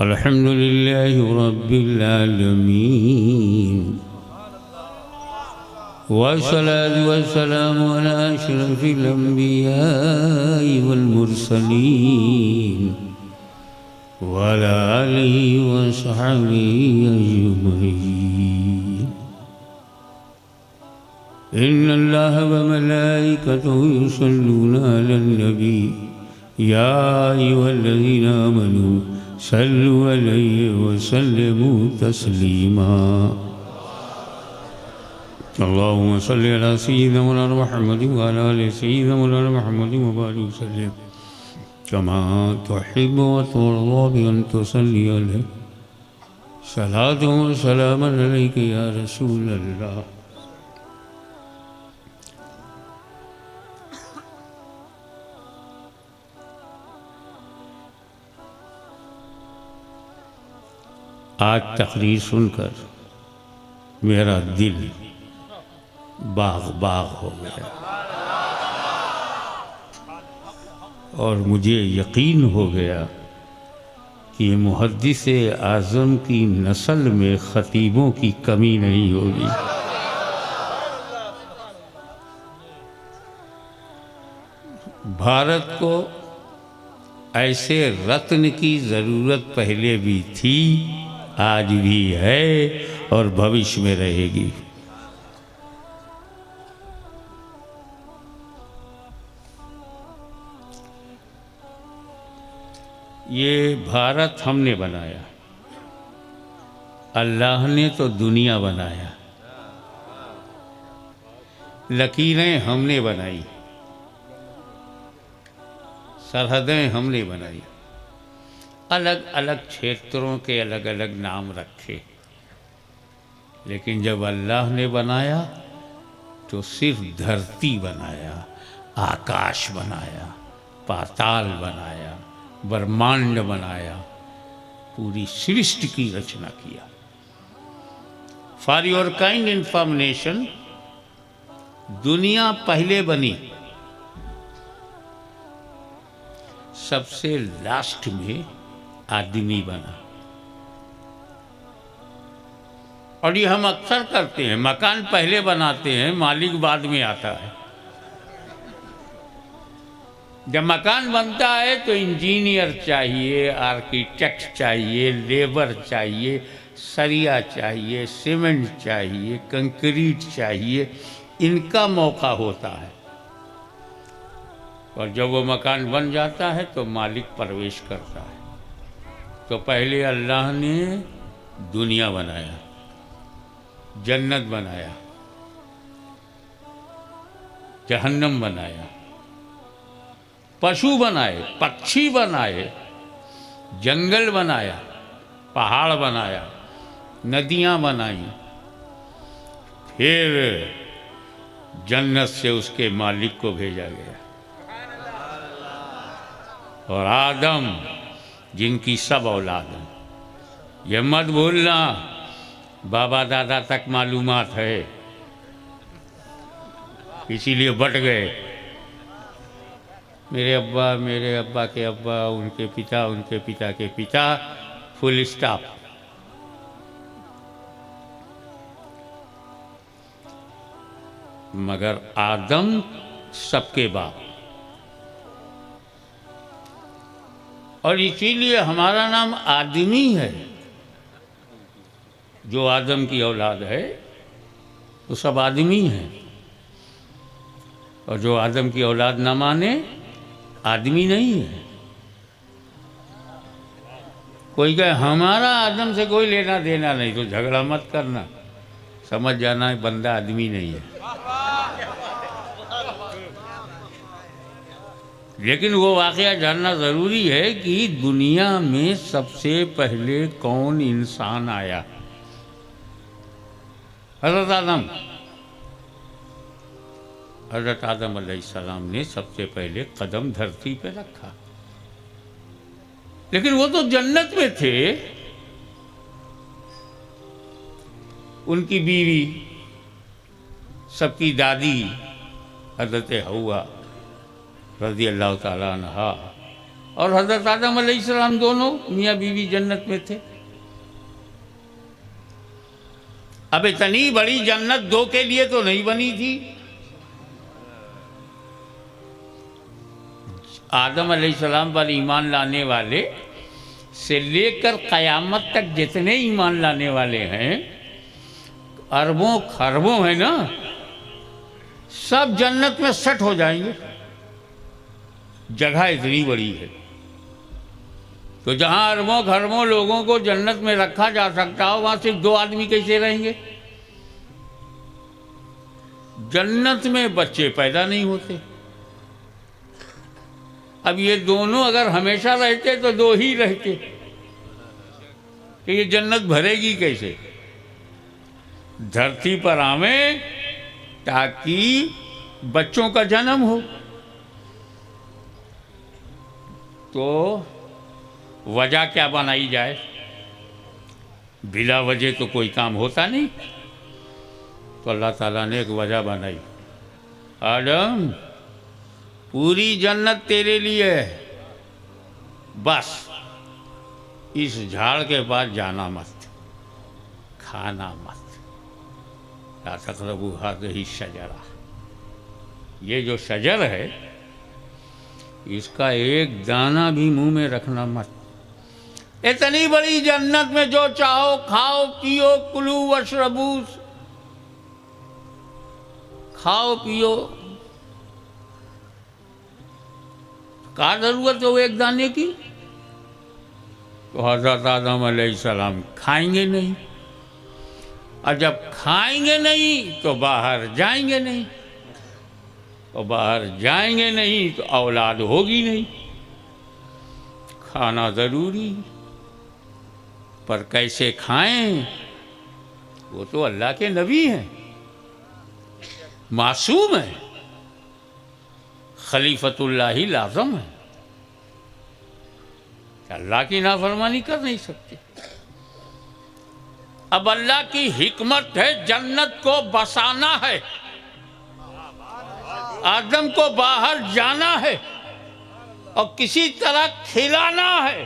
अल्हम्दुलिल्लाहि रब्बिल आलमीन वस्सलातु वस्सलामु अला अशरफिल अंबियाइ वल मुरसलीन व अला आलिहि व सहबिहि अजमईन। इन्नल्लाहा व मलाइकतहु युसल्लूना अलन नबी या अय्युहल्लज़ीना आमनू सल्लु अलैहि व सल्लिमू तस्लीमा। अल्लाहुम्मा सल्लि अला सय्यिदिना मौलाना मुहम्मद व अला आलि सय्यिदिना मौलाना मुहम्मद व बारिक वसल्लिम कमा तुहिब्बु व तुरज़ा bi an tusalli अलैहि सलातु व सलामन अलैका या रसूल अल्लाह। आज तकरीर सुनकर मेरा दिल बाग बाग हो गया और मुझे यकीन हो गया कि मुहद्दिस आज़म की नस्ल में ख़तीबों की कमी नहीं होगी। भारत को ऐसे रत्न की ज़रूरत पहले भी थी, आज भी है और भविष्य में रहेगी। ये भारत हमने बनाया, अल्लाह ने तो दुनिया बनाया। लकीरें हमने बनाई, सरहदें हमने बनाई, अलग अलग क्षेत्रों के अलग अलग नाम रखे, लेकिन जब अल्लाह ने बनाया तो सिर्फ धरती बनाया, आकाश बनाया, पाताल बनाया, ब्रह्मांड बनाया, पूरी सृष्टि की रचना किया। फॉर योर काइंड इंफॉर्मेशन, दुनिया पहले बनी, सबसे लास्ट में आदमी बना। और ये हम अक्सर करते हैं, मकान पहले बनाते हैं, मालिक बाद में आता है। जब मकान बनता है तो इंजीनियर चाहिए, आर्किटेक्ट चाहिए, लेबर चाहिए, सरिया चाहिए, सीमेंट चाहिए, कंक्रीट चाहिए, इनका मौका होता है। और जब वो मकान बन जाता है तो मालिक प्रवेश करता है। तो पहले अल्लाह ने दुनिया बनाया, जन्नत बनाया, जहन्नम बनाया, पशु बनाए, पक्षी बनाए, जंगल बनाया, पहाड़ बनाया, नदियां बनाई, फिर जन्नत से उसके मालिक को भेजा गया। और आदम जिनकी सब औलाद हैं, ये मत भूलना, बाबा दादा तक मालूमात है, इसीलिए बट गए। मेरे अब्बा के अब्बा, उनके पिता के पिता, फुल स्टॉप। मगर आदम सबके बाप, और इसीलिए हमारा नाम आदमी है। जो आदम की औलाद है वो सब आदमी है, और जो आदम की औलाद न माने आदमी नहीं है। कोई कहे हमारा आदम से कोई लेना देना नहीं, तो झगड़ा मत करना, समझ जाना है बंदा आदमी नहीं है। लेकिन वो वाकया जानना ज़रूरी है कि दुनिया में सबसे पहले कौन इंसान आया? हज़रत आदम। हज़रत आदम अलैहिस्सलाम ने सबसे पहले कदम धरती पे रखा, लेकिन वो तो जन्नत में थे। उनकी बीवी, सबकी दादी हज़रत हव्वा रज़ी अल्लाह ताला अन्हा, और हज़रत आदम अलैहिस्सलाम दोनों मियाँ बीवी जन्नत में थे। अब इतनी बड़ी जन्नत दो के लिए तो नहीं बनी थी। आदम अलैहिस्सलाम पर ईमान लाने वाले से लेकर क़यामत तक जितने ईमान लाने वाले हैं, अरबों खरबों हैं ना, सब जन्नत में सेट हो जाएंगे। जगह इतनी बड़ी है, तो जहां अरबों खरबों लोगों को जन्नत में रखा जा सकता हो, वहां सिर्फ दो आदमी कैसे रहेंगे? जन्नत में बच्चे पैदा नहीं होते। अब ये दोनों अगर हमेशा रहते तो दो ही रहते, कि ये जन्नत भरेगी कैसे? धरती पर आवे ताकि बच्चों का जन्म हो, तो वजह क्या बनाई जाए? बिला वजह तो कोई काम होता नहीं। तो अल्लाह ताला ने एक वजह बनाई, आदम पूरी जन्नत तेरे लिए है, बस इस झाड़ के पास जाना मत, खाना मत। ला तक़रबू हाज़िही शजरा, ये जो शजर है इसका एक दाना भी मुंह में रखना मत। इतनी बड़ी जन्नत में जो चाहो खाओ पियो, कुलू वशरबू, खाओ पियो, क्या जरूरत है वो एक दाने की? तो हज़रत आदम अलैहिस्सलाम खाएंगे नहीं, और जब खाएंगे नहीं तो बाहर जाएंगे नहीं, और बाहर जाएंगे नहीं तो औलाद होगी नहीं। खाना ज़रूरी, पर कैसे खाएं? वो तो अल्लाह के नबी हैं, मासूम है, खलीफतुल्लाही लाज़म है, अल्लाह की नाफरमानी कर नहीं सकते। अब अल्लाह की हिकमत है, जन्नत को बसाना है, आदम को बाहर जाना है और किसी तरह खिलाना है,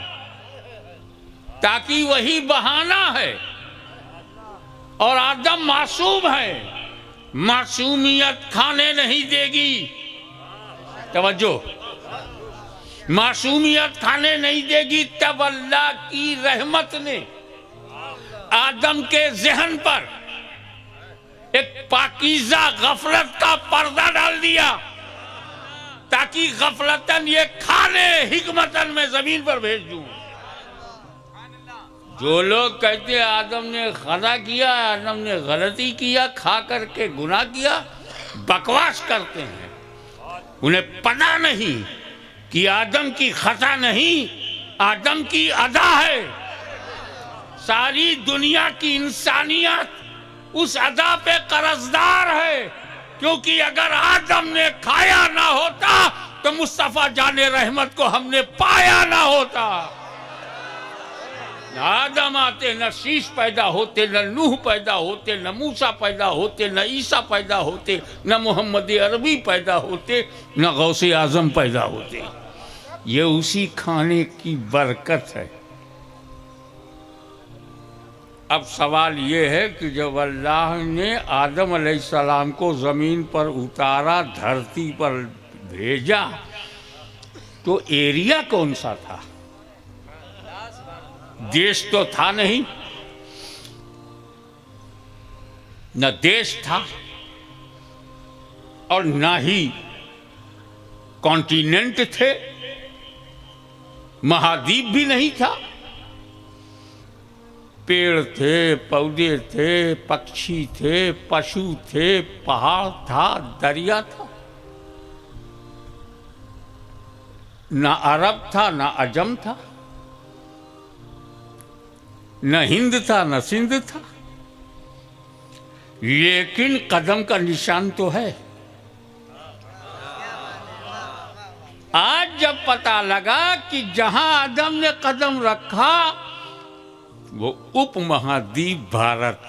ताकि वही बहाना है। और आदम मासूम है, मासूमियत खाने नहीं देगी। तवज्जो, मासूमियत खाने नहीं देगी। तब अल्लाह की रहमत ने आदम के ज़हन पर एक पाकीज़ा गफलत का पर्दा डाल दिया, ताकि गफलतन ये खाने, हिकमतन में जमीन पर भेज दूं। जो लोग कहते हैं आदम ने खता किया, आदम ने गलती किया, खा करके गुनाह किया, बकवास करते हैं। उन्हें पता नहीं कि आदम की खता नहीं, आदम की अदा है। सारी दुनिया की इंसानियत उस अदा पे कर्जदार है, क्योंकि अगर आदम ने खाया ना होता तो मुस्तफा जाने रहमत को हमने पाया ना होता। न आदम आते, न शीश पैदा होते, न नूह पैदा होते, न मूसा पैदा होते, न ईसा पैदा होते, न मोहम्मद अरबी पैदा होते, न गौसे आजम पैदा होते। ये उसी खाने की बरकत है। अब सवाल ये है कि जब अल्लाह ने आदम अलैहिस्सलाम को ज़मीन पर उतारा, धरती पर भेजा, तो एरिया कौन सा था? देश तो था नहीं, न देश था और न ही कॉन्टिनेंट थे, महाद्वीप भी नहीं था। पेड़ थे, पौधे थे, पक्षी थे, पशु थे, पहाड़ था, दरिया था। न अरब था, न अजम था, न हिंद था, न सिंध था। लेकिन कदम का निशान तो है। आज जब पता लगा कि जहां आदम ने कदम रखा वो उपमहाद्वीप भारत,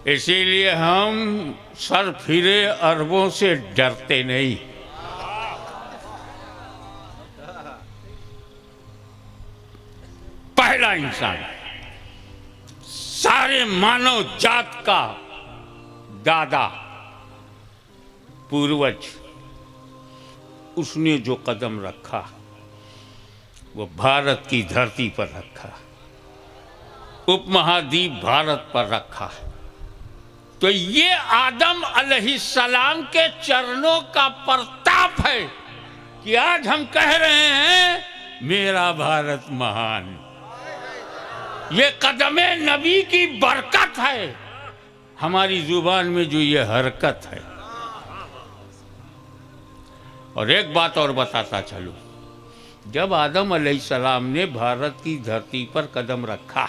इसीलिए हम सर फिरे अरबों से डरते नहीं। पहला इंसान, सारे मानव जात का दादा, पूर्वज, उसने जो कदम रखा वो भारत की धरती पर रखा, उपमहाद्वीप भारत पर रखा। तो ये आदम अलैहिस्सलाम के चरणों का प्रताप है कि आज हम कह रहे हैं मेरा भारत महान। ये कदमे नबी की बरकत है, हमारी जुबान में जो ये हरकत है। और एक बात और बताता चलूं, जब आदम अलैहिस्सलाम ने भारत की धरती पर कदम रखा,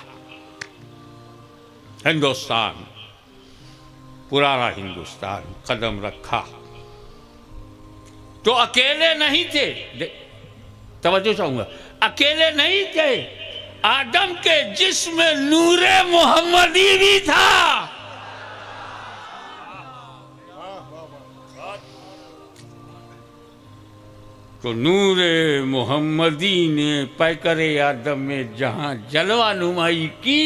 हिंदुस्तान, पुराना हिंदुस्तान कदम रखा, तो अकेले नहीं थे, तवज्जो चाहूंगा, अकेले नहीं थे, आदम के जिस्म में नूरे मोहम्मदी भी था। तो नूरे मोहम्मदी ने पैकरे आदम में जहां जलवा नुमाई की,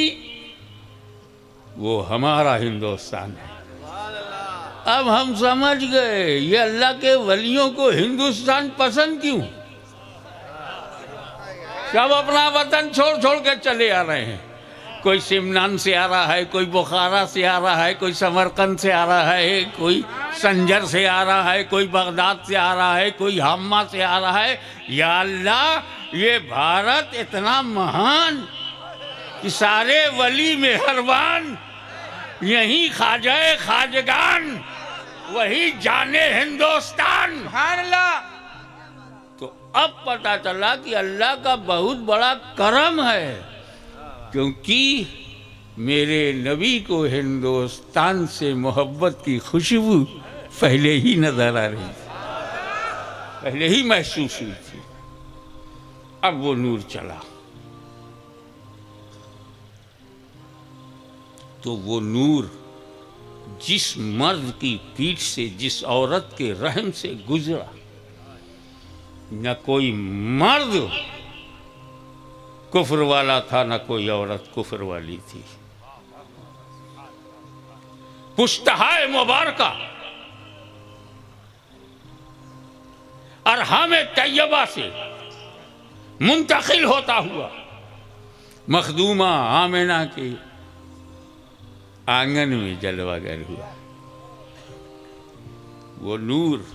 वो हमारा हिंदुस्तान है। अब हम समझ गए ये अल्लाह के वलियों को हिंदुस्तान पसंद क्यों। सब अपना वतन छोड़ छोड़ के चले आ रहे हैं। कोई सिमनान से आ रहा है, कोई बुखारा से आ रहा है, कोई समरकंद से आ रहा है, कोई संजर से आ रहा है, कोई बगदाद से आ रहा है, कोई हम्मा से आ रहा है। या अल्लाह, ये भारत इतना महान कि सारे वली मेहरबान, यही खाजाए खाजगान, वही जाने हिंदुस्तान। तो अब पता चला कि अल्लाह का बहुत बड़ा करम है, क्योंकि मेरे नबी को हिंदुस्तान से मोहब्बत की खुशबू पहले ही नजर आ रही थी, पहले ही महसूस हुई थी। अब वो नूर चला, तो वो नूर जिस मर्द की पीठ से, जिस औरत के रहम से गुजरा, न कोई मर्द कुफ्र वाला था, न कोई औरत कुफ्र वाली थी। पुश्तहाए मुबारका अरहाम तैयबा से मुंतकिल होता हुआ मखदूमा आमिना के आंगन में जलवागर हुआ। वो नूर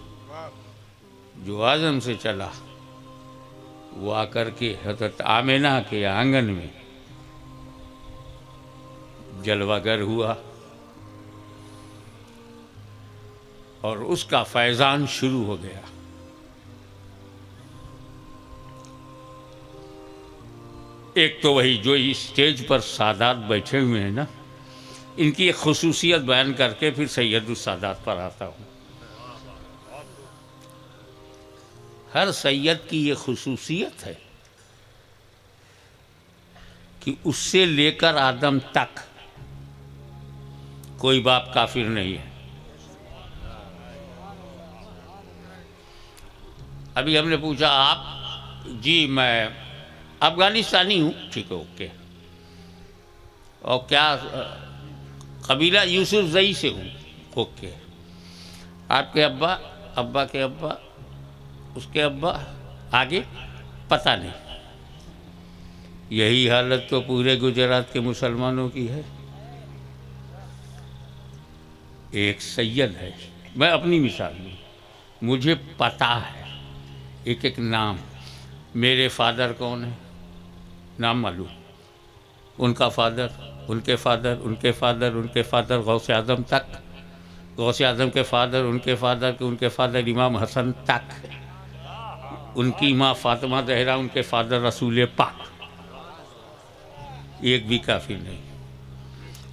जो आजम से चला, वो आकर के हज़रत आमिना के आंगन में जलवागर हुआ और उसका फैज़ान शुरू हो गया। एक तो वही जो इस स्टेज पर सादात बैठे हुए हैं ना, इनकी एक खुसूसियत बयान करके फिर सैयदुस सादात पर आता हूँ। हर सैयद की ये खुसूसियत है कि उससे लेकर आदम तक कोई बाप काफिर नहीं है। अभी हमने पूछा आप, जी मैं अफगानिस्तानी हूँ, ठीक है, ओके, और क्या कबीला यूसुफ जई से हूँ, ओके, आपके अब्बा, अब्बा के अब्बा, उसके अब्बा, आगे पता नहीं। यही हालत तो पूरे गुजरात के मुसलमानों की है। एक सैयद है, मैं अपनी मिसाल में, मुझे पता है एक एक नाम, मेरे फादर कौन है नाम मालूम, उनका फादर, उनके फादर, उनके फादर, उनके फादर, गौसे आजम तक, गौसे आजम के फादर, उनके फादर के उनके फादर इमाम हसन तक, उनकी माँ फातिमा ज़हरा, उनके फादर रसूल पाक, एक भी काफी नहीं।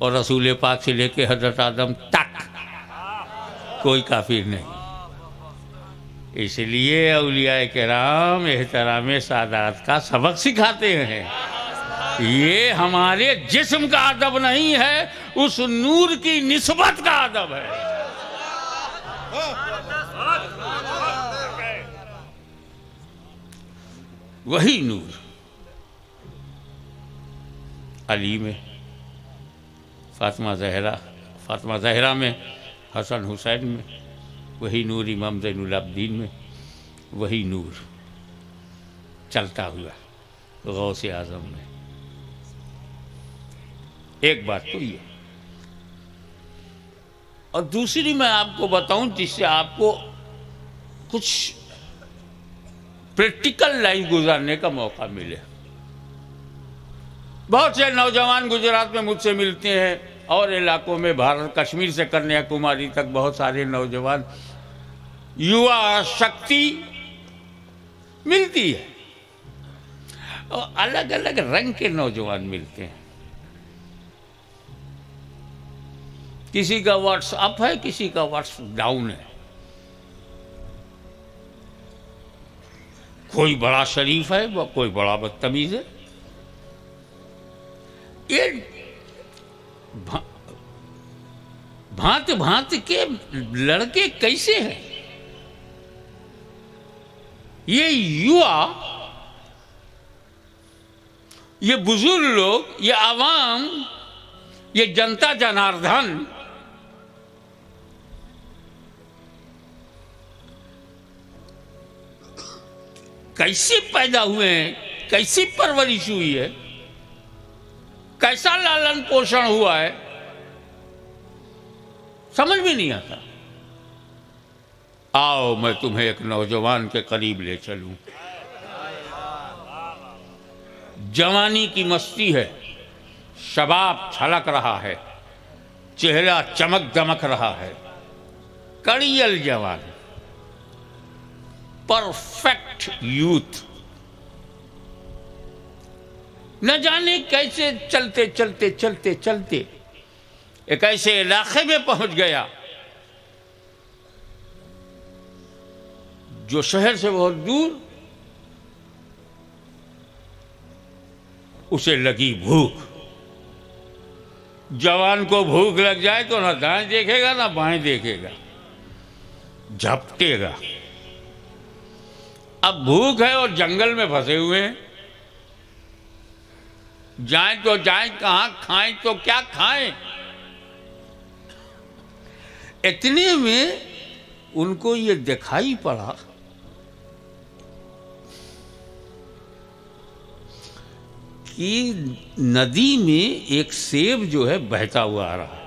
और रसूल पाक से लेके हजरत आदम तक कोई काफिर नहीं। इसलिए औलियाए किराम एहतराम सादात का सबक सिखाते हैं। ये हमारे जिस्म का अदब नहीं है, उस नूर की निस्बत का अदब है। वही नूर अली में फातिमा ज़हरा में, हसन हुसैन में, वही नूर इमाम ज़ैनुल आबिदीन में, वही नूर चलता हुआ गौसे आज़म में। एक बात तो ये, और दूसरी मैं आपको बताऊं जिससे आपको कुछ प्रैक्टिकल लाइफ गुजारने का मौका मिले। बहुत से नौजवान गुजरात में मुझसे मिलते हैं और इलाकों में, भारत कश्मीर से कन्याकुमारी तक बहुत सारे नौजवान, युवा शक्ति मिलती है और अलग अलग रंग के नौजवान मिलते हैं। किसी का व्हाट्सअप है, किसी का व्हाट्सअप डाउन है। कोई बड़ा शरीफ है, वो कोई बड़ा बदतमीज है। ये भांत भांत के लड़के कैसे हैं? ये युवा, ये बुजुर्ग लोग, ये आवाम, ये जनता जनार्दन कैसे पैदा हुए हैं, कैसी परवरिश हुई है, कैसा लालन पोषण हुआ है, समझ में नहीं आता। आओ मैं तुम्हें एक नौजवान के करीब ले चलूं। जवानी की मस्ती है, शबाब छलक रहा है, चेहरा चमक दमक रहा है, कड़ियल जवान, परफेक्ट यूथ। न जाने कैसे चलते चलते चलते चलते एक ऐसे इलाके में पहुंच गया जो शहर से बहुत दूर। उसे लगी भूख। जवान को भूख लग जाए तो ना दाएं देखेगा ना बाएं देखेगा, झपटेगा। अब भूख है और जंगल में फंसे हुए हैं, जाएं तो जाएं कहां, खाएं तो क्या खाएं। इतने में उनको ये दिखाई पड़ा कि नदी में एक सेब जो है बहता हुआ आ रहा है।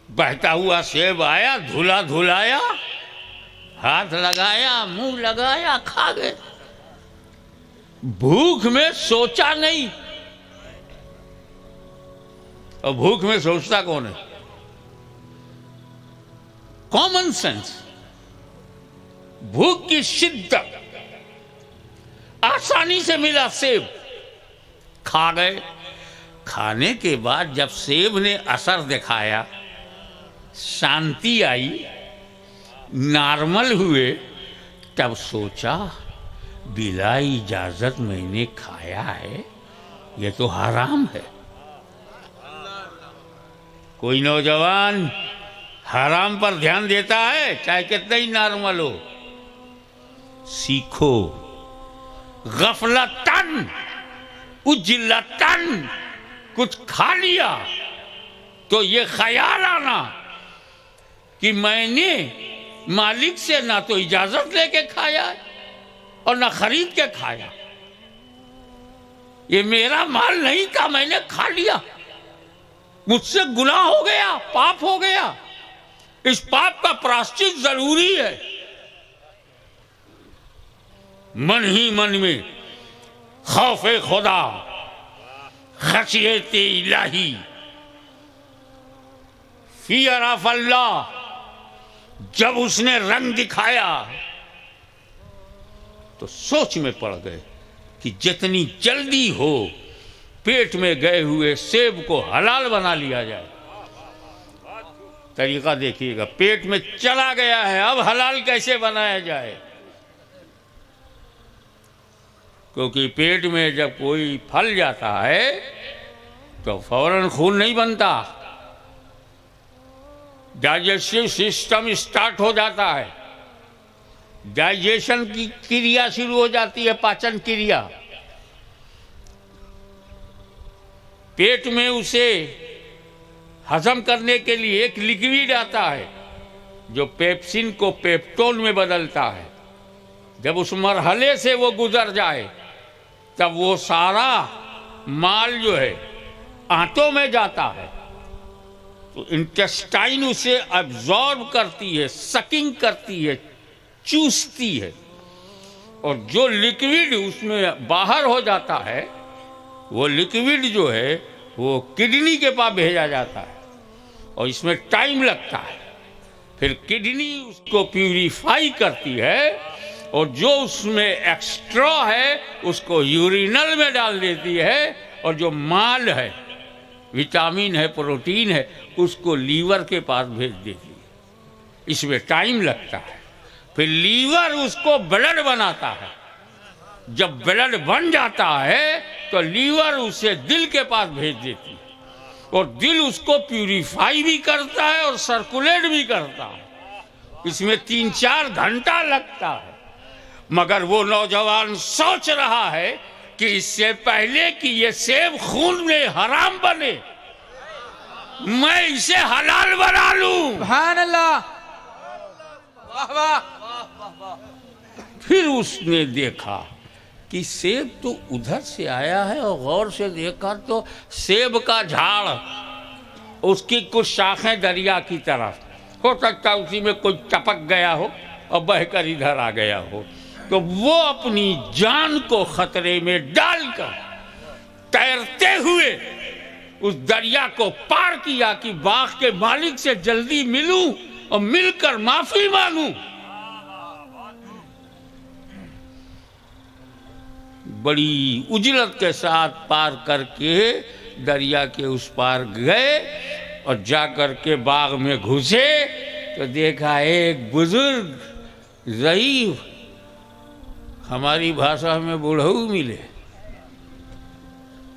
बहता हुआ सेब आया, धुला धुलाया, हाथ लगाया, मुंह लगाया, खा गए। भूख में सोचा नहीं। और भूख में सोचता कौन है? Common sense. भूख की शिद्दत, आसानी से मिला सेब, खा गए। खाने के बाद जब सेब ने असर दिखाया, शांति आई, नॉर्मल हुए, तब सोचा बिला इजाजत मैंने खाया है, ये तो हराम है। कोई नौजवान हराम पर ध्यान देता है, चाहे कितना ही नॉर्मल हो। सीखो, गफलतन उजलतन कुछ खा लिया तो ये ख्याल आना कि मैंने मालिक से ना तो इजाजत लेके खाया और ना खरीद के खाया, ये मेरा माल नहीं था, मैंने खा लिया, मुझसे गुनाह हो गया, पाप हो गया। इस पाप का प्रायश्चित जरूरी है। मन ही मन में खौफे खुदा, खशियत इलाही, फियर ऑफ अल्लाह जब उसने रंग दिखाया तो सोच में पड़ गए कि जितनी जल्दी हो पेट में गए हुए सेब को हलाल बना लिया जाए। तरीका देखिएगा, पेट में चला गया है, अब हलाल कैसे बनाया जाए? क्योंकि पेट में जब कोई फल जाता है तो फौरन खून नहीं बनता, डाइजेस्टिव सिस्टम स्टार्ट हो जाता है। डाइजेशन की क्रिया शुरू हो जाती है, पाचन क्रिया। पेट में उसे हजम करने के लिए एक लिक्विड आता है जो पेप्सिन को पेप्टोन में बदलता है। जब उस मरहले से वो गुजर जाए तब वो सारा माल जो है आंतों में जाता है, तो इंटेस्टाइन उसे अब्जॉर्ब करती है, सकिंग करती है, चूसती है, और जो लिक्विड उसमें बाहर हो जाता है वो लिक्विड जो है वो किडनी के पास भेजा जाता है, और इसमें टाइम लगता है। फिर किडनी उसको प्यूरिफाई करती है, और जो उसमें एक्स्ट्रा है उसको यूरिनल में डाल देती है, और जो माल है, विटामिन है, प्रोटीन है, उसको लीवर के पास भेज देती है। इसमें टाइम लगता है। फिर लीवर उसको ब्लड बनाता है। जब ब्लड बन जाता है तो लीवर उसे दिल के पास भेज देती है, और दिल उसको प्यूरिफाई भी करता है और सर्कुलेट भी करता है। इसमें 3-4 घंटा लगता है। मगर वो नौजवान सोच रहा है कि इससे पहले कि ये सेब खून में हराम बने, मैं इसे हलाल बना लूं। सुभान अल्लाह, वाह वाह। फिर उसने देखा कि सेब तो उधर से आया है, और गौर से देखा तो सेब का झाड़, उसकी कुछ शाखें दरिया की तरफ, हो सकता उसी में कोई टपक गया हो और बहकर इधर आ गया हो। तो वो अपनी जान को खतरे में डालकर तैरते हुए उस दरिया को पार किया कि बाग के मालिक से जल्दी मिलूं और मिलकर माफी मांगूं। बड़ी उजलत के साथ पार करके दरिया के उस पार गए, और जाकर के बाग में घुसे तो देखा एक बुजुर्ग ज़ईफ, हमारी भाषा में बूढ़ऊ मिले।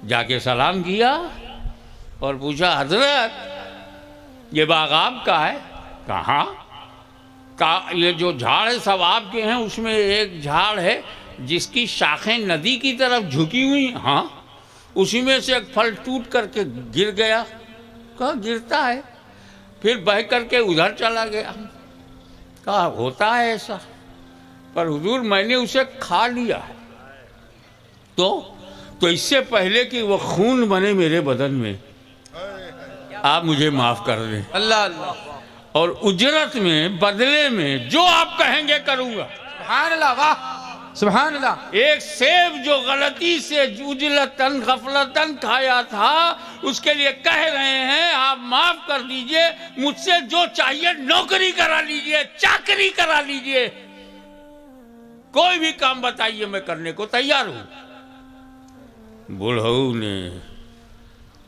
जाके सलाम किया और पूछा, हजरत ये बाग आपका है? कहाँ का? ये जो झाड़ है सब आपके हैं, उसमें एक झाड़ है जिसकी शाखें नदी की तरफ झुकी हुई। हाँ, उसी में से एक फल टूट करके गिर गया। कहा गिरता है? फिर बह करके उधर चला गया। कहा होता है ऐसा, पर हुजूर मैंने उसे खा लिया है। तो इससे पहले कि वो खून बने मेरे बदन में, आप मुझे माफ कर दें। अल्लाह अल्लाह। और उजरत में, बदले में जो आप कहेंगे करूंगा। सुभान अल्लाह, वाह सुभान अल्लाह। एक सेब जो गलती से उजलतन गफलतन खाया था, उसके लिए कह रहे हैं आप माफ कर दीजिए, मुझसे जो चाहिए नौकरी करा लीजिए, चाकरी करा लीजिए, कोई भी काम बताइए, मैं करने को तैयार हूं। बुढ़ऊ ने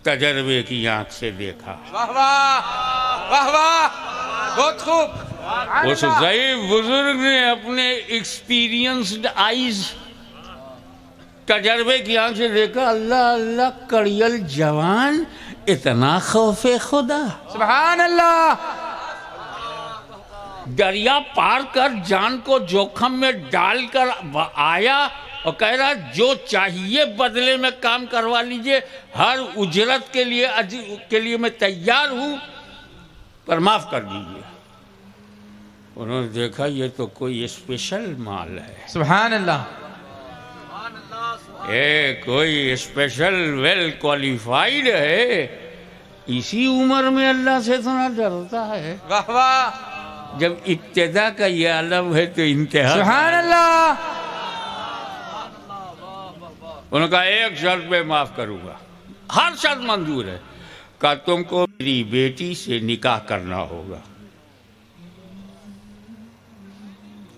तजर्बे की आंख से देखा। वाह वाह वाह वाह, बहुत खूब। उस ज़ईफ बुजुर्ग ने अपने एक्सपीरियंस्ड आईज, तजर्बे की आंख से देखा, अल्लाह अल्लाह, कड़ियल जवान, इतना खौफे खुदा। सुभान अल्लाह। दरिया पार कर जान को जोखम में डालकर आया और कह रहा जो चाहिए बदले में काम करवा लीजिए, हर उजरत के लिए मैं तैयार हूं, पर माफ कर दीजिए। उन्होंने देखा ये तो कोई स्पेशल माल है। सुभान अल्लाह। ये कोई स्पेशल वेल क्वालिफाइड है, इसी उम्र में अल्लाह से इतना डरता है। वाह वाह। जब इब्तिदा का ये आलम है तो इंतहा। सुभान अल्लाह। उनका एक शर्त पे माफ करूंगा, हर शर्त मंजूर है। का तुमको मेरी बेटी से निकाह करना होगा।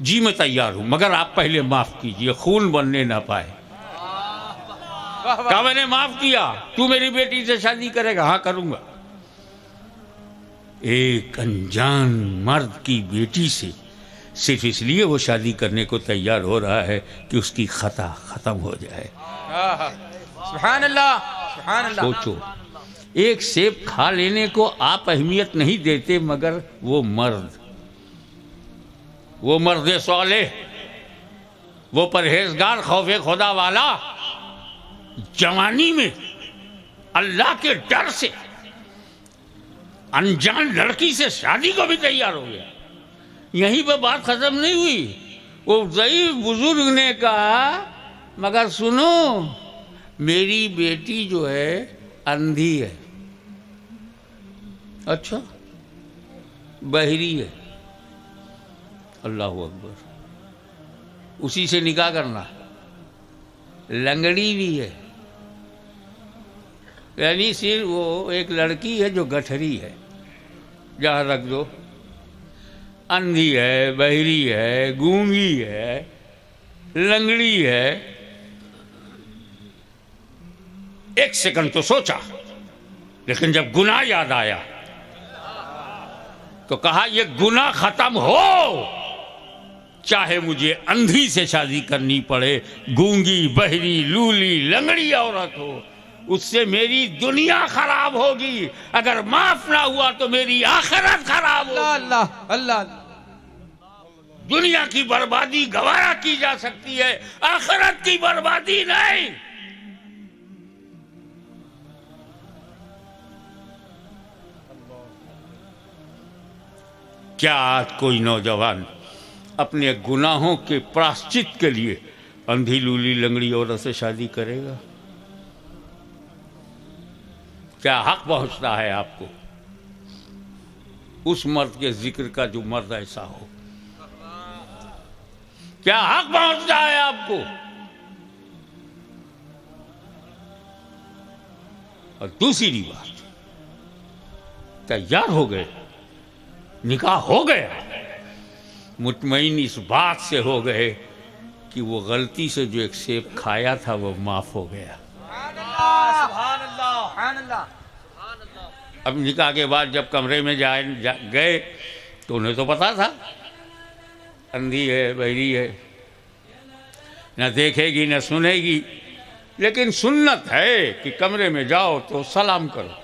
जी मैं तैयार हूं, मगर आप पहले माफ कीजिए, खून बनने ना पाए। कहा मैंने माफ किया, तू मेरी बेटी से शादी करेगा? हाँ करूंगा। एक अनजान मर्द की बेटी से सिर्फ इसलिए वो शादी करने को तैयार हो रहा है कि उसकी खता खत्म हो जाए। सुभान अल्लाह सुभान अल्लाह। सोचो, एक सेब खा लेने को आप अहमियत नहीं देते, मगर वो मर्द वो मर्द साले, वो परहेजगार खौफे खुदा वाला जवानी में अल्लाह के डर से अनजान लड़की से शादी को भी तैयार हो गया। यहीं पर बात खत्म नहीं हुई। वो ज़ईफ़ बुजुर्ग ने कहा मगर सुनो, मेरी बेटी जो है अंधी है। अच्छा, बहरी है। अल्लाह अकबर। उसी से निकाह करना। लंगड़ी भी है, यानी सिर्फ वो एक लड़की है जो गठरी है, जहाँ रख दो। अंधी है, बहरी है, गूंगी है, लंगड़ी है। एक सेकंड तो सोचा, लेकिन जब गुनाह याद आया तो कहा ये गुनाह खत्म हो, चाहे मुझे अंधी से शादी करनी पड़े, गूंगी, बहरी, लूली, लंगड़ी औरत हो, उससे मेरी दुनिया खराब होगी। अगर माफ ना हुआ तो मेरी आखिरत खराब होगी। अल्लाह अल्लाह। दुनिया की बर्बादी गवारा की जा सकती है, आखिरत की बर्बादी नहीं। क्या आज कोई नौजवान अपने गुनाहों के प्रायश्चित के लिए अंधी, लूली, लंगड़ी औरत से शादी करेगा? क्या हक पहुंचता है आपको उस मर्द के जिक्र का जो मर्द ऐसा हो? क्या हक पहुंचता है आपको? और दूसरी बात, तैयार हो गए, निकाह हो गया, मुतमईन इस बात से हो गए कि वो गलती से जो एक सेब खाया था वो माफ हो गया। अब निकाह के बाद जब कमरे में गए तो उन्हें तो पता था अंधी है, बहरी है, न देखेगी न सुनेगी, लेकिन सुन्नत है कि कमरे में जाओ तो सलाम करो।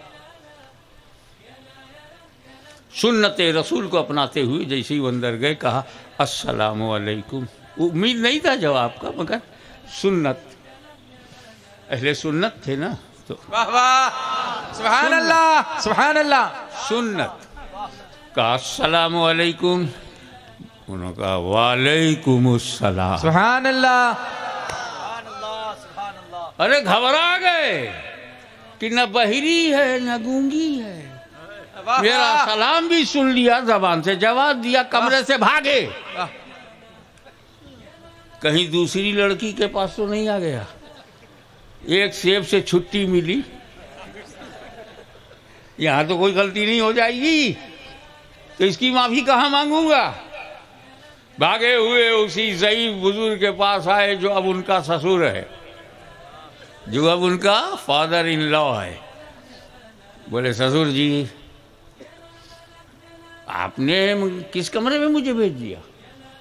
सुन्नत रसूल को अपनाते हुए जैसे ही अंदर गए कहा अस्सलामु अलैकुम। उम्मीद नहीं था जवाब का, मगर सुन्नत, अहले सुन्नत थे ना, तो वाह वाह, सुभान अल्लाह सुभान अल्लाह। सुन्नत कहा अस्सलामु अलैकुम, उन्होंने कहा वालेकुम अस्सलाम। सुभान अल्लाह। अरे घबरा गए कि न बहरी है न गूंगी है, मेरा सलाम भी सुन लिया, जबान से जवाब दिया, कमरे से भागे। कहीं दूसरी लड़की के पास तो नहीं आ गया? एक सेब से छुट्टी मिली, यहां तो कोई गलती नहीं हो जाएगी, तो इसकी माफी कहां मांगूंगा? भागे हुए उसी ज़ईफ़ बुजुर्ग के पास आए जो अब उनका ससुर है, जो अब उनका फादर इन लॉ है। बोले ससुर जी, आपने किस कमरे में मुझे भेज दिया?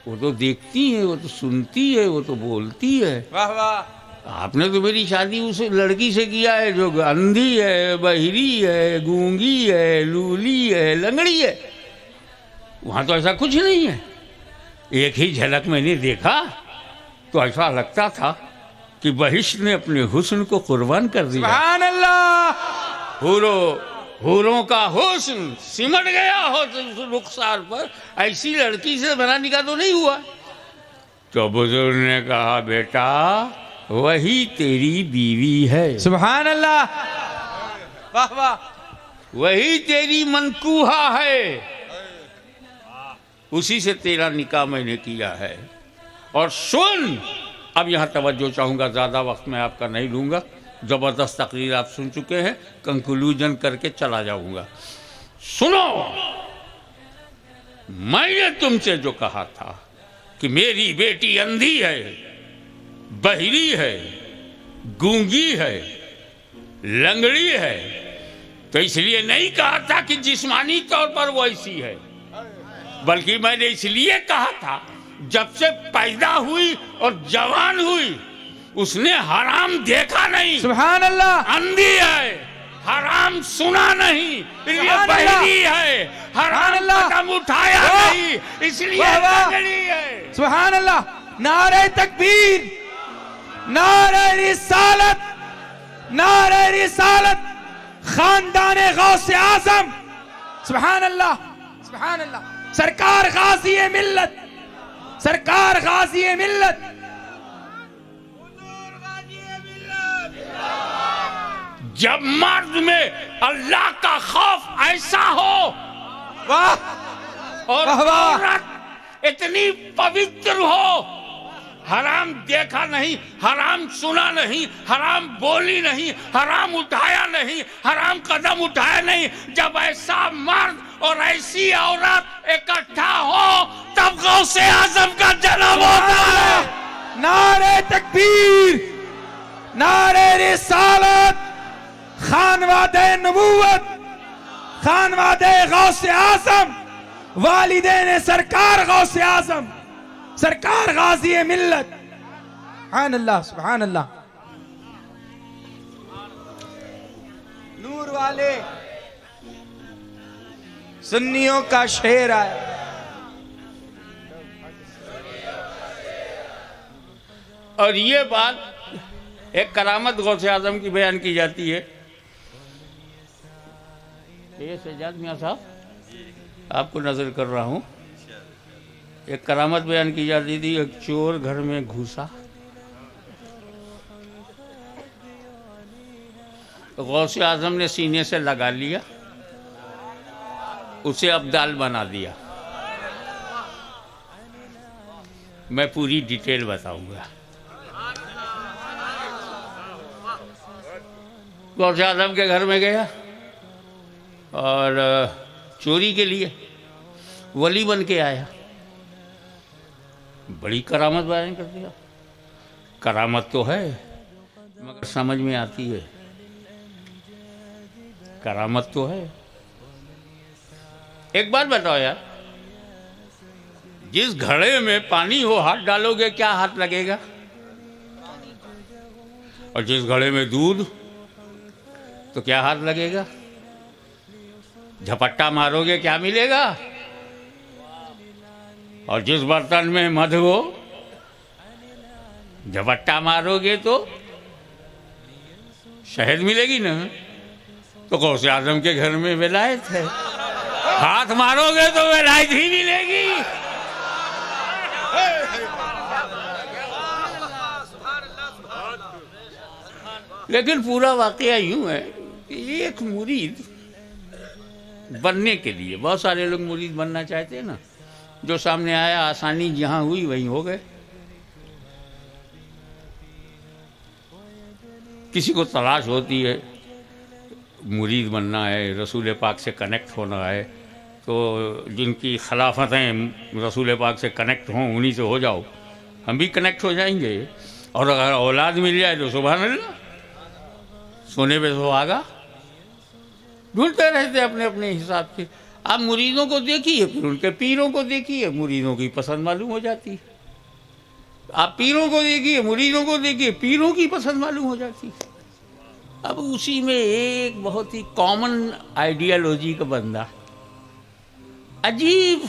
वो तो देखती है, वो तो सुनती है, वो तो बोलती है। वाह वाह। आपने तो मेरी शादी उस लड़की से किया है जो अंधी है, बहरी है, गूंगी है, लूली है, लंगड़ी है। वहां तो ऐसा कुछ नहीं है। एक ही झलक मैंने देखा तो ऐसा लगता था कि बहिश्त ने अपने हुस्न को कुर्बान कर दिया। सुभान अल्लाह। हूरों का हुस्न सिमट गया हो रुखसार पर, ऐसी लड़की से बना निकाह तो नहीं हुआ। तो बुजुर्ग ने कहा बेटा वही तेरी बीवी है। सुभान अल्लाह। वाह वाह। वही तेरी मनकूहा है, उसी से तेरा निकाह मैंने किया है। और सुन, अब यहाँ तवज्जो चाहूँगा, ज़्यादा वक्त मैं आपका नहीं लूँगा, ज़बरदस्त तकरीर आप सुन चुके हैं, कंक्लूजन करके चला जाऊँगा। सुनो, मैंने तुमसे जो कहा था कि मेरी बेटी अंधी है, बहरी है, गूंगी है, लंगड़ी है, तो इसलिए नहीं कहा था कि जिस्मानी तौर पर वो ऐसी है, बल्कि मैंने इसलिए कहा था जब से पैदा हुई और जवान हुई उसने हराम देखा नहीं। सुभान अल्लाह। अंधी है, हराम सुना नहीं, ये सुभान बहरी है। हराम अल्लाह। कदम उठाया वाह। नहीं, इसलिए वाह, वाह। तगड़ी है। सुभान अल्लाह। नारे तकबीर, नारे रिसालत, नारे रिसालत, खानदाने गौसे आजम। सुभान अल्लाह, सुभान अल्लाह। सरकार गाजी मिल्लत, सरकार गाजी मिल्लत। जब मर्द में अल्लाह का खौफ ऐसा हो वाह और वाह, वाह। औरत इतनी पवित्र हो, हराम देखा नहीं, हराम सुना नहीं, हराम बोली नहीं, हराम उठाया नहीं, हराम कदम उठाया नहीं, जब ऐसा मर्द और ऐसी औरत इकट्ठा हो तब गौसे आजम का जन्म होता है। नारे तकबीर, नारे रिसालत, खानवादे नबूवत, खानवादे गौसे आजम, वालिदैन सरकार गौसे आजम, सरकार गाजी मिल्लत। सुभान अल्लाह, सुभान अल्लाह। नूर वाले सुन्नियों का शेर आया। और ये बात एक करामत गौसे आजम की बयान की जाती है। ये सज्जाद मियां साहब, आपको नजर कर रहा हूं। एक करामत बयान की जाती थी। एक चोर घर में घुसा, गौसे आजम ने सीने से लगा लिया, उसे अब्दाल बना दिया। मैं पूरी डिटेल बताऊंगा। गौसे आजम के घर में गया और चोरी के लिए वली बन के आया। बड़ी करामत बयान कर दिया। करामत तो है मगर समझ में आती है। करामत तो है। एक बात बताओ यार, जिस घड़े में पानी हो हाथ डालोगे क्या हाथ लगेगा? और जिस घड़े में दूध तो क्या हाथ लगेगा? झपट्टा मारोगे क्या मिलेगा? और जिस बर्तन में मध हो झपट्टा मारोगे तो शहद मिलेगी ना। तो गौसे आजम के घर में विलायत है, हाथ मारोगे तो विलायत ही मिलेगी। लेकिन पूरा वाकया यूं है कि एक मुरीद बनने के लिए, बहुत सारे लोग मुरीद बनना चाहते हैं ना, जो सामने आया आसानी जहां हुई वहीं हो गए। किसी को तलाश होती है, मुरीद बनना है, रसूल पाक से कनेक्ट होना है, तो जिनकी खिलाफतें रसूल पाक से कनेक्ट हों उन्हीं से हो जाओ। हम भी कनेक्ट हो जाएंगे। और अगर औलाद मिल जाए तो सुभान अल्लाह, सोने पे सुहागा। ढूंढते रहते अपने अपने हिसाब से। आप मुरीदों को देखिए, फिर उनके पीरों को देखिए, मुरीदों की पसंद मालूम हो जाती है। आप पीरों को देखिए, मुरीदों को देखिए, पीरों की पसंद मालूम हो जाती है। अब उसी में एक बहुत ही कॉमन आइडियोलॉजी का बंदा, अजीब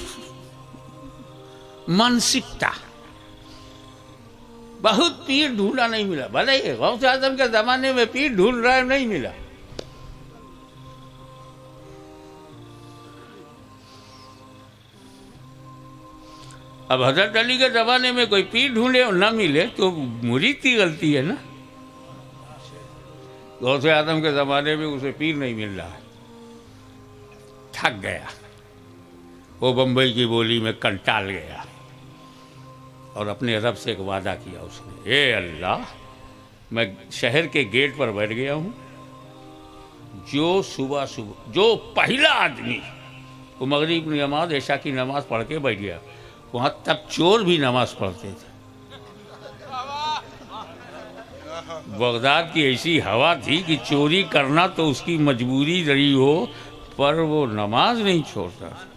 मानसिकता, बहुत पीर ढूंढा नहीं मिला। भले ही गौसे आजम के जमाने में पीर ढूंढ रहा है, नहीं मिला। अब हजरत अली के ज़माने में कोई पीर ढूंढे और ना मिले तो मुरीद की गलती है ना। गौसे आजम के ज़माने में उसे पीर नहीं मिल रहा है, थक गया, वो बम्बई की बोली में कंटाल गया और अपने रब से एक वादा किया उसने, ए अल्लाह, मैं शहर के गेट पर बैठ गया हूँ, जो सुबह सुबह जो पहला आदमी वो मगरिब की नमाज ऐशा की नमाज पढ़ के बैठ गया, वहाँ तब चोर भी नमाज पढ़ते थे। बगदाद की ऐसी हवा थी कि चोरी करना तो उसकी मजबूरी रही हो, पर वो नमाज नहीं छोड़ता था।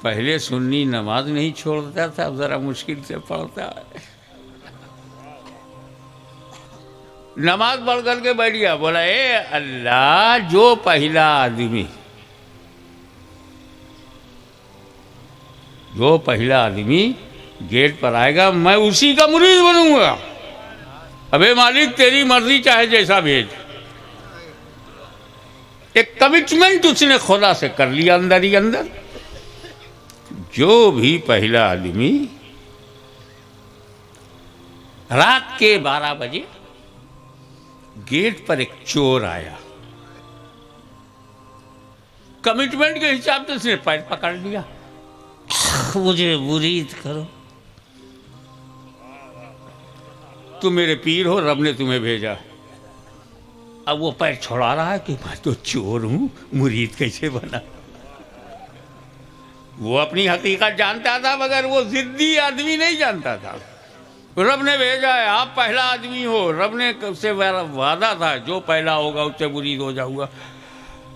पहले सुन्नी नमाज नहीं छोड़ता था, अब ज़रा मुश्किल से पढ़ता है। नमाज पढ़ करके बैठ गया। बोला ए अल्लाह, जो पहला आदमी गेट पर आएगा मैं उसी का मुरीद बनूंगा। अबे मालिक तेरी मर्जी, चाहे जैसा भेज। एक कमिटमेंट उसने खुदा से कर लिया अंदर ही अंदर। जो भी पहला आदमी रात के 12 बजे गेट पर एक चोर आया, कमिटमेंट के हिसाब से उसने पैर पकड़ लिया, मुझे मुरीद करो, तुम मेरे पीर हो, रब ने तुम्हें भेजा। अब वो पैर छोड़ा रहा है कि मैं तो चोर हूं, मुरीद कैसे बना। वो अपनी हकीकत जानता था मगर वो जिद्दी आदमी नहीं जानता था। रब ने भेजा है, आप पहला आदमी हो, रब ने उससे वादा था जो पहला होगा उससे मुरीद हो जाऊंगा।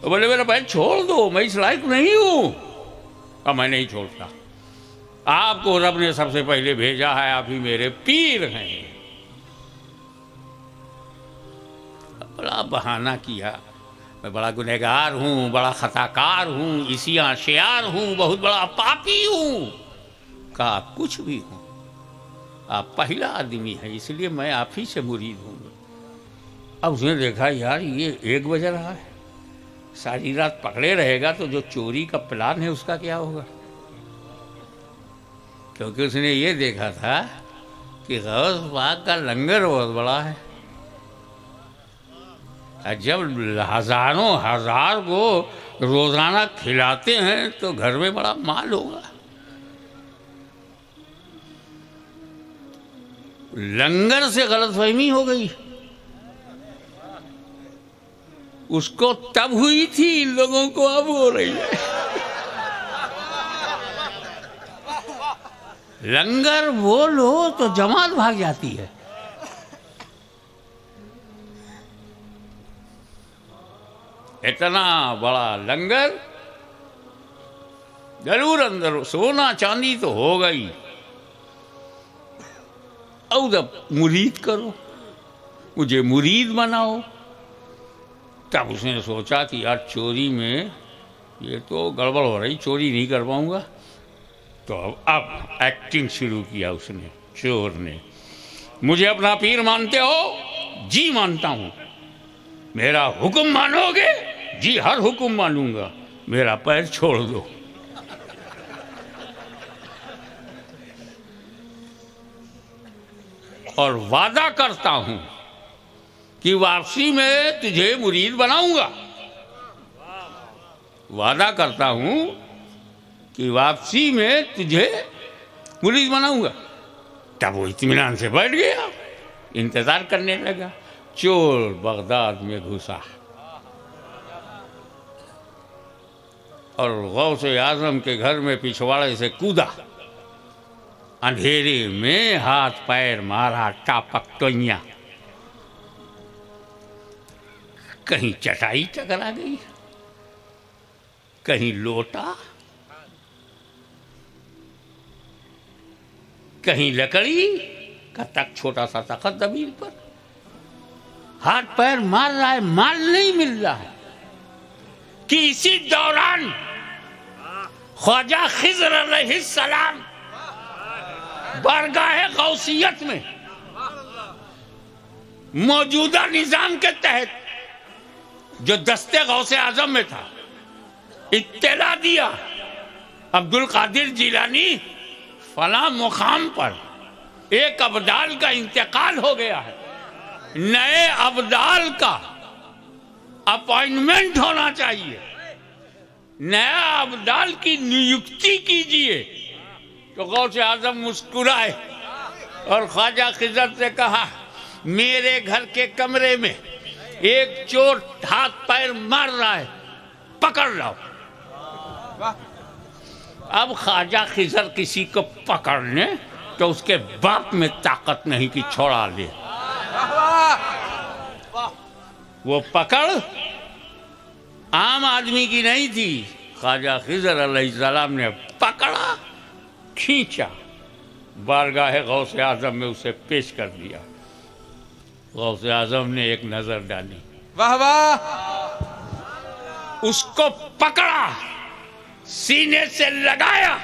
बोले मेरा पैर छोड़ दो, मैं इस लायक नहीं हूं। अब मैं नहीं छोड़ता, आपको रब ने सबसे पहले भेजा है, आप ही मेरे पीर हैं। बड़ा बहाना किया, मैं बड़ा गुनहगार हूँ, बड़ा खताकार हूँ, इसियाँ शेयार हूँ, बहुत बड़ा पापी हूँ। कहा कुछ भी हूँ, आप पहला आदमी है इसलिए मैं आप ही से मुरीद हूँ। अब उसने देखा यार ये 1 बज रहा है, सारी रात पकड़े रहेगा तो जो चोरी का प्लान है उसका क्या होगा। क्योंकि उसने ये देखा था कि गौस पाक का लंगर बहुत बड़ा है, जब हजारों हजार को रोजाना खिलाते हैं तो घर में बड़ा माल होगा। लंगर से गलतफहमी हो गई, उसको तब हुई थी, इन लोगों को अब हो रही है। लंगर बोलो तो जमात भाग जाती है। इतना बड़ा लंगर, जरूर अंदर सोना चांदी तो हो गई। और जब मुरीद करो, मुझे मुरीद बनाओ। तब उसने सोचा कि यार चोरी में ये तो गड़बड़ हो रही, चोरी नहीं कर पाऊंगा। तो अब एक्टिंग शुरू किया उसने, चोर ने। मुझे अपना पीर मानते हो? जी मानता हूं। मेरा हुक्म मानोगे? जी हर हुक्म मानूंगा। मेरा पैर छोड़ दो। और वादा करता हूं कि वापसी में तुझे मुरीद बनाऊंगा। वादा करता हूं कि वापसी में तुझे मुरीद बनाऊंगा। तब वो इत्मीनान से बैठ गया, इंतजार करने लगा। चोर बगदाद में घुसा और गौसे आजम के घर में पिछवाड़े से कूदा। अंधेरे में हाथ पैर मारा, टापक टोइया। कहीं चटाई टकरा गई, कहीं लोटा, कहीं लकड़ी का तक छोटा सा तख्त जमीन पर। हाथ पैर मार रहा है, माल नहीं मिल रहा है कि इसी दौरान ख्वाजा खिज़र अलैहिस्सलाम बारगाह गौसियत में मौजूदा निजाम के तहत जो दस्ते गौसे आजम में था, इत्तला दिया अब्दुल कादिर जिलानी फला मुकाम पर एक अब्दाल का इंतकाल हो गया है, नए अब्दाल का अपॉइंटमेंट होना चाहिए, नया अब्दाल की नियुक्ति कीजिए। तो गौसे आजम मुस्कुराए और ख्वाजा खिज़र से कहा, मेरे घर के कमरे में एक चोर हाथ पैर मार रहा है, पकड़ लाओ। अब ख्वाजा खिज़र किसी को पकड़ने तो उसके बाप में ताकत नहीं कि छोड़ा ले। वो पकड़ आम आदमी की नहीं थी। ख्वाजा खिज़र अलैहिस्सलाम ने पकड़ा, खींचा, बारगाह गौसे आजम में उसे पेश कर दिया। गौसे आजम ने एक नजर डाली, वाह वाह, उसको पकड़ा, सीने से लगाया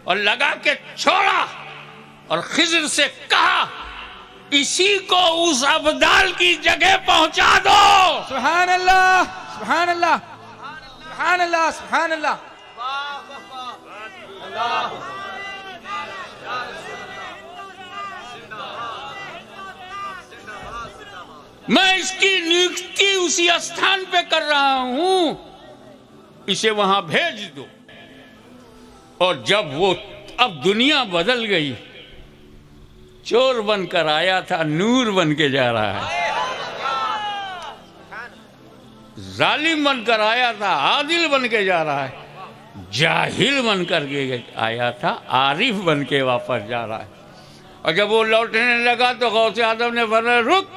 और लगा के छोड़ा और खिज़र से कहा, इसी को उस अब्दाल की जगह पहुंचा दो। सुभान अल्लाह, सुभान अल्लाह, सुभान अल्लाह, सुभान अल्लाह। मैं इसकी नियुक्ति उसी स्थान पे कर रहा हूं, इसे वहां भेज दो। और जब वो, अब दुनिया बदल गई, चोर बनकर आया था, नूर बन के जा रहा है। जालिम बनकर आया था, आदिल बन के जा रहा है। जाहिल बनकर के आया था, आरिफ बन के वापस जा रहा है। और जब वो लौटने लगा तो गौसे आजम ने फरमाया, रुक,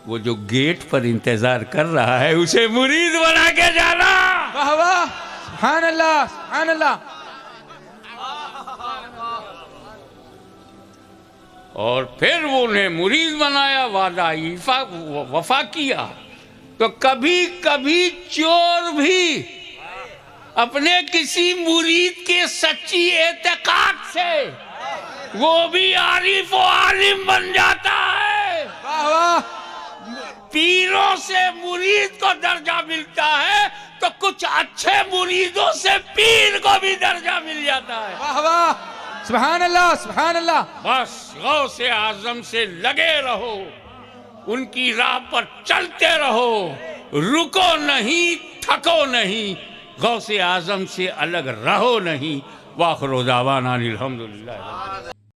वो जो गेट पर इंतजार कर रहा है उसे मुरीद बना के जाना। वाह वाह, सुभान अल्लाह, सुभान अल्लाह। और फिर वो उन्हें मुरीद बनाया, वादा वफा किया। तो कभी कभी चोर भी अपने किसी मुरीद के सच्ची एतकाद से वो भी आरिफ व आलिम बन जाता है। वाह वाह, पीरों से मुरीद को दर्जा मिलता है तो कुछ अच्छे मुरीदों से पीर को भी दर्जा मिल जाता है। वाह वाह, सुभान अल्लाह, सुभान अल्लाह। बस गौसे आजम से लगे रहो, उनकी राह पर चलते रहो, रुको नहीं, थको नहीं, गौसे आजम से अलग रहो नहीं। वाखिर दावाना अनिल हम्दुलिल्लाह।